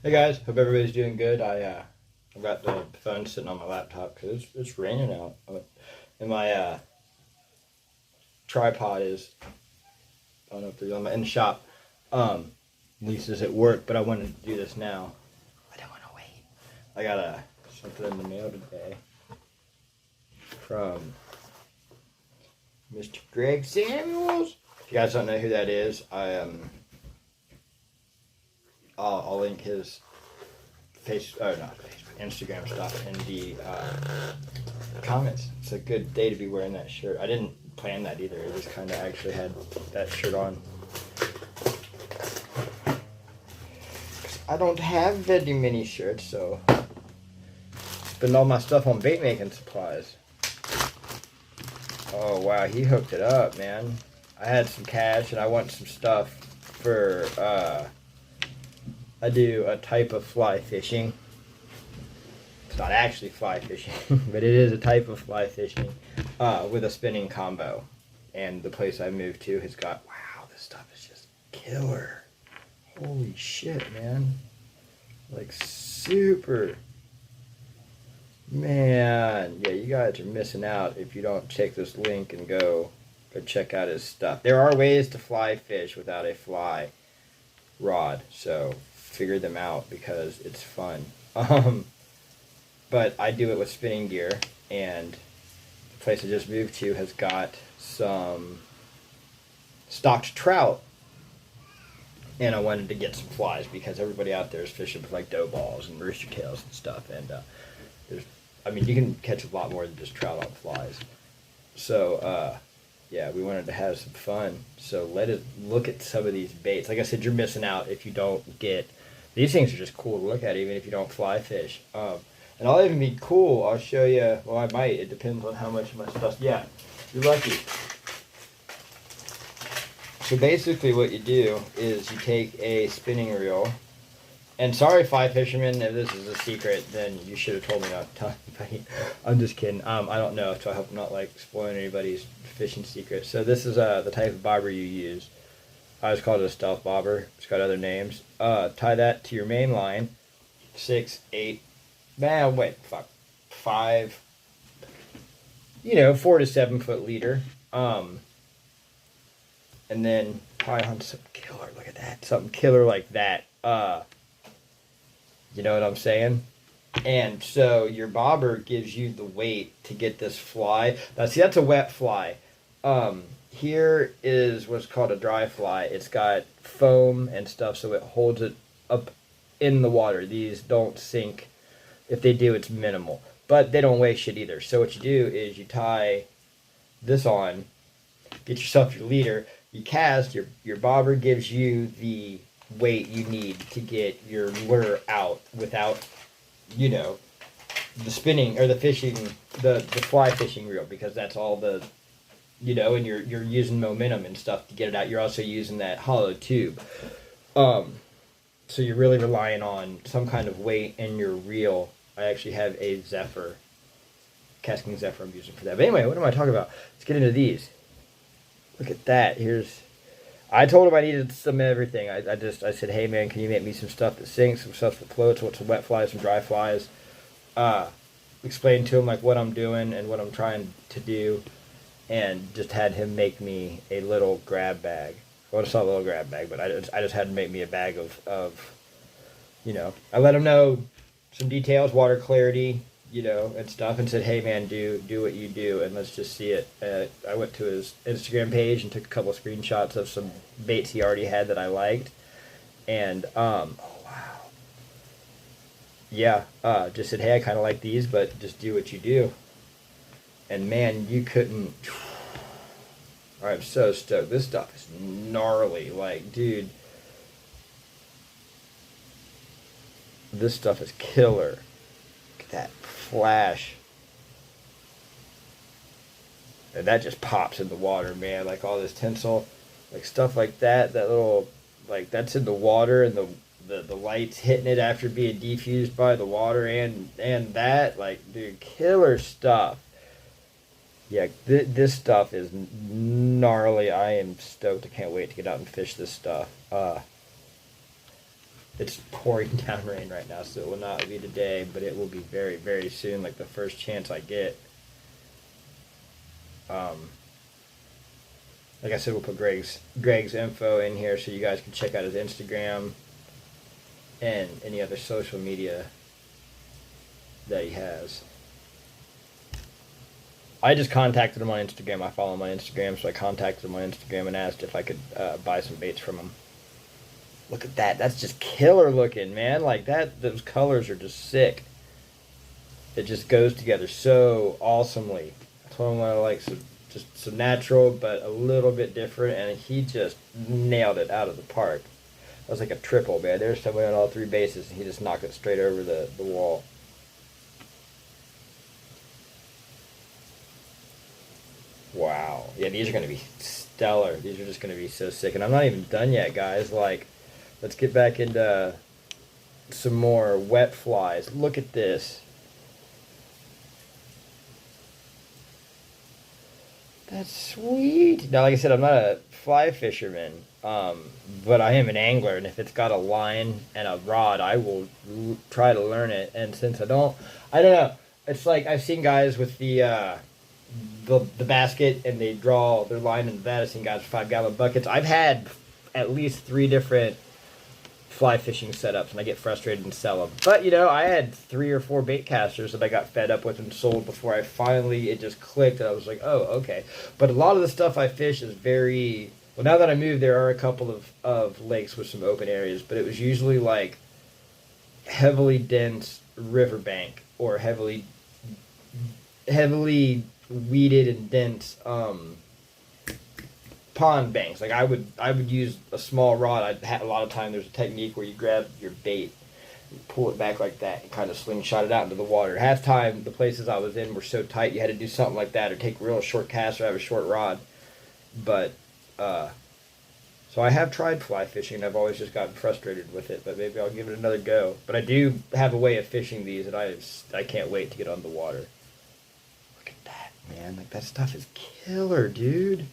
Hey guys, hope everybody's doing good. I've got the phone sitting on my laptop because it's raining out, and my tripod is I don't know if they're in the shop. Lisa's at work, but I wanted to do this now. I don't want to wait. I got something in the mail today from Mr. Greg Samuels. If you guys don't know who that is, I'll link his not Facebook, Instagram stuff in the comments. It's a good day to be wearing that shirt. I didn't plan that either. I just kind of actually had that shirt on. I don't have very many shirts, so I spend all my stuff on bait making supplies. Oh wow, he hooked it up, man. I had some cash and I want some stuff for I do a type of fly fishing. It's not actually fly fishing, but it is a type of fly fishing with a spinning combo. And the place I moved to has got, wow, this stuff is just killer. Holy shit, man. Like, super. Man, yeah, you guys are missing out if you don't check this link and go check out his stuff. There are ways to fly fish without a fly rod, so figure them out because it's fun. But I do it with spinning gear, and the place I just moved to has got some stocked trout, and I wanted to get some flies because everybody out there is fishing with like dough balls and rooster tails and stuff, and you can catch a lot more than just trout on flies. So yeah, we wanted to have some fun. So let us look at some of these baits. Like I said, you're missing out if you don't get these things. Are just cool to look at, even if you don't fly fish. And I'll even be cool. I'll show you. Well, I might. It depends on how much of my stuff. Yeah, you're lucky. So basically, what you do is you take a spinning reel. And sorry, fly fishermen, if this is a secret, then you should have told me not to tell anybody. I'm just kidding. I don't know, so I hope I'm not like spoiling anybody's fishing secret. So this is the type of bobber you use. I just call it a stealth bobber. It's got other names. Tie that to your main line. 6, 8, fuck. 5, 4 to 7 foot leader. And then probably on some killer, look at that. Something killer like that. You know what I'm saying? And so your bobber gives you the weight to get this fly. Now, see, that's a wet fly. Here is what's called a dry fly. It's got foam and stuff, so it holds it up in the water. These don't sink. If they do, it's minimal. But they don't weigh shit either. So what you do is you tie this on, get yourself your leader, you cast, your bobber gives you the weight you need to get your lure out without, the spinning or the fishing, the fly fishing reel, because that's all and you're using momentum and stuff to get it out. You're also using that hollow tube. So you're really relying on some kind of weight in your reel. I actually have a Zephyr, casting Zephyr I'm using for that. But anyway, what am I talking about? Let's get into these. Look at that. I told him I needed some everything. I said, hey man, can you make me some stuff that sinks, some stuff that floats, some wet flies, some dry flies. Explained to him like what I'm doing and what I'm trying to do, and just had him make me a little grab bag. Well, it's not a little grab bag, but I just had him make me a bag of I let him know some details, water clarity, and stuff, and said, hey man, do what you do, and let's just see it. I went to his Instagram page and took a couple of screenshots of some baits he already had that I liked, and oh wow, yeah, just said, hey, I kind of like these, but just do what you do, and man, you couldn't. I'm so stoked. This stuff is gnarly, like, dude, this stuff is killer. That flash, and that just pops in the water, man. Like all this tinsel, like stuff like that little, like that's in the water, and the lights hitting it after being defused by the water, and that, like, dude, killer stuff. Yeah, this stuff is gnarly. I am stoked. I can't wait to get out and fish this stuff. It's pouring down rain right now, so it will not be today, but it will be very, very soon, like the first chance I get. Like I said, we'll put Greg's info in here so you guys can check out his Instagram and any other social media that he has. I just contacted him on Instagram. I follow him on Instagram, so I contacted him on Instagram and asked if I could buy some baits from him. Look at that. That's just killer looking, man. Like that, those colors are just sick. It just goes together so awesomely. That's what I like. So just so natural, but a little bit different, and he just nailed it out of the park. That was like a triple, man. There's somebody on all three bases, and he just knocked it straight over the wall. Wow. Yeah, these are going to be stellar. These are just going to be so sick. And I'm not even done yet, guys. Like, let's get back into some more wet flies. Look at this. That's sweet. Now, like I said, I'm not a fly fisherman, but I am an angler, and if it's got a line and a rod, I will try to learn it. And since I don't know. It's like I've seen guys with the basket, and they draw their line into that. I've seen guys with 5-gallon buckets. I've had at least 3 different fly fishing setups, and I get frustrated and sell them. But, I had 3 or 4 bait casters that I got fed up with and sold before it just clicked, and I was like, oh, okay. But a lot of the stuff I fish is very... Well, now that I moved, there are a couple of lakes with some open areas, but it was usually like heavily dense riverbank or heavily weeded and dense pond banks. Like I would use a small rod. A lot of time there's a technique where you grab your bait, you pull it back like that, and kind of slingshot it out into the water. Half time the places I was in were so tight you had to do something like that, or take a real short cast or have a short rod. But so I have tried fly fishing, and I've always just gotten frustrated with it, but maybe I'll give it another go. But I do have a way of fishing these, and I can't wait to get on the water. Look at that, man. Like, that stuff is killer, dude.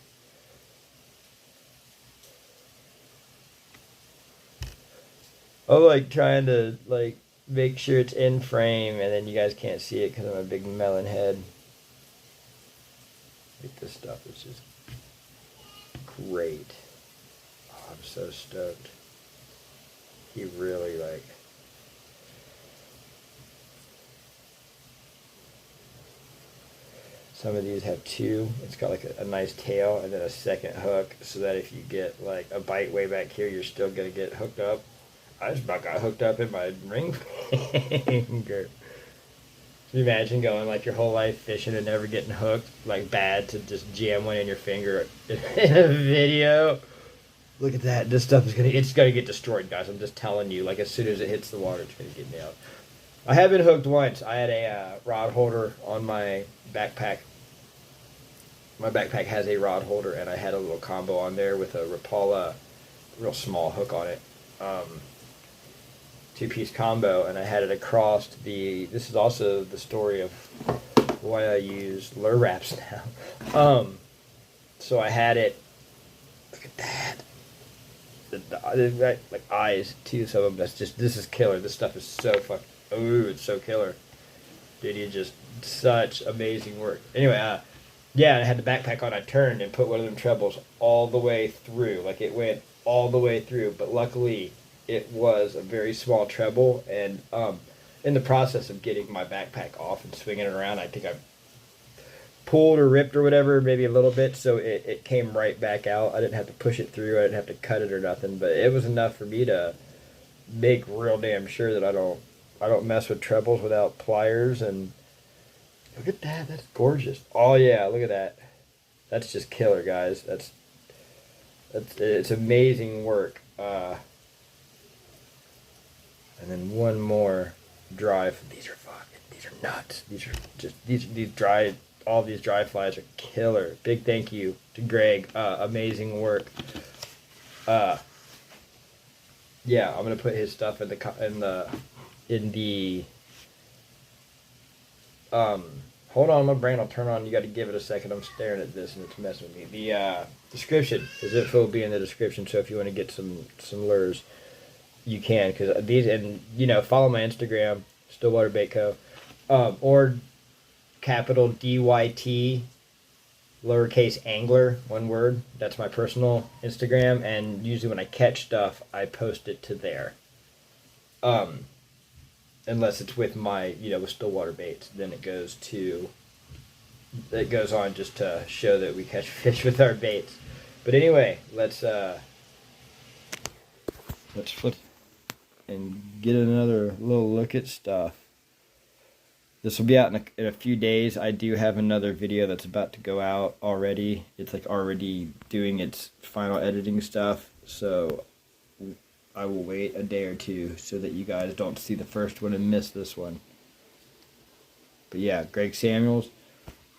I'm, like, trying to, like, make sure it's in frame, and then you guys can't see it because I'm a big melon head. Like, this stuff is just great. Oh, I'm so stoked. He really, like... Some of these have 2. It's got like a nice tail and then a second hook, so that if you get like a bite way back here, you're still going to get hooked up. I just about got hooked up in my ring finger. Can you imagine going like your whole life fishing and never getting hooked, like bad, to just jam one in your finger in a video? Look at that. This stuff it's gonna get destroyed, guys. I'm just telling you. Like, as soon as it hits the water, it's gonna get nailed. I have been hooked once. I had a rod holder on my backpack. My backpack has a rod holder, and I had a little combo on there with a Rapala, real small hook on it. 2-piece combo, and I had it across this is also the story of why I use lure wraps now. So I had it, look at that. Like eyes, too, some of them. This is killer. This stuff is so it's so killer. Dude, you just, such amazing work. Anyway, yeah, I had the backpack on. I turned and put one of them trebles all the way through. Like, it went all the way through, but luckily it was a very small treble, and in the process of getting my backpack off and swinging it around, I think I pulled or ripped or whatever, maybe a little bit, so it came right back out. I didn't have to push it through. I didn't have to cut it or nothing, but it was enough for me to make real damn sure that I don't mess with trebles without pliers. And look at that. That's gorgeous. Oh yeah, look at that. That's just killer, guys. It's amazing work. And then one more dry. These are nuts. All these dry flies are killer. Big thank you to Greg. Amazing work. Yeah, I'm gonna put his stuff in the hold on, my brain will turn on. You got to give it a second. I'm staring at this and it's messing with me. The description, his info will be in the description. So if you want to get some lures, you can, because these, and follow my Instagram, Stillwater Bait Co. Or capital DYT lowercase angler, one word. That's my personal Instagram, and usually when I catch stuff, I post it to there. Unless it's with my, with Stillwater Baits, then it goes on just to show that we catch fish with our baits. But anyway, let's flip and get another little look at stuff. This will be out in a few days. I do have another video that's about to go out already. It's like already doing its final editing stuff, so I will wait a day or two so that you guys don't see the first one and miss this one. But yeah, Greg Samuels,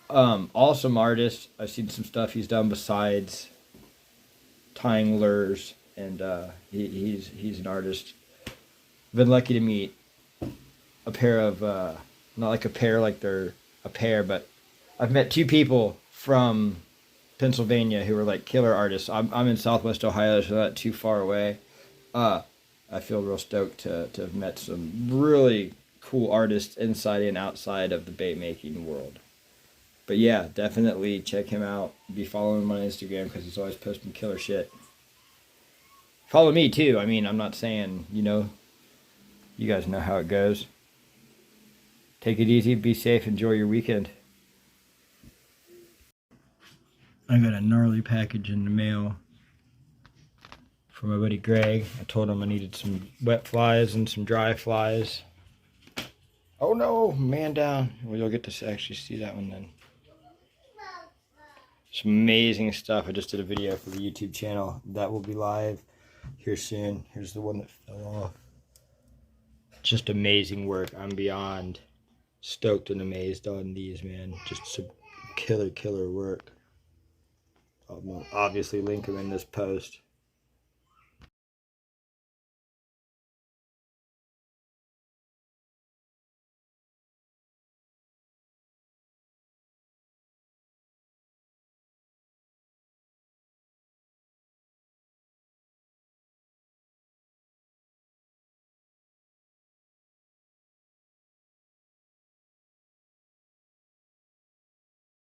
awesome artist. I've seen some stuff he's done besides tying lures, and he's an artist. I've been lucky to meet a pair of not like a pair like they're a pair, but I've met two people from Pennsylvania who are like killer artists. I'm in Southwest Ohio, so not too far away. I feel real stoked to have met some really cool artists inside and outside of the bait making world. But yeah, definitely check him out. Be following him on Instagram because he's always posting killer shit. Follow me too. I mean, I'm not saying, you guys know how it goes. Take it easy, be safe, enjoy your weekend. I got a gnarly package in the mail from my buddy Greg. I told him I needed some wet flies and some dry flies. Oh no, man down. Well, you'll get to actually see that one then. Some amazing stuff. I just did a video for the YouTube channel. That will be live here soon. Here's the one that fell off. Just amazing work. I'm beyond stoked and amazed on these, man. Just some killer work. I'll obviously link them in this post.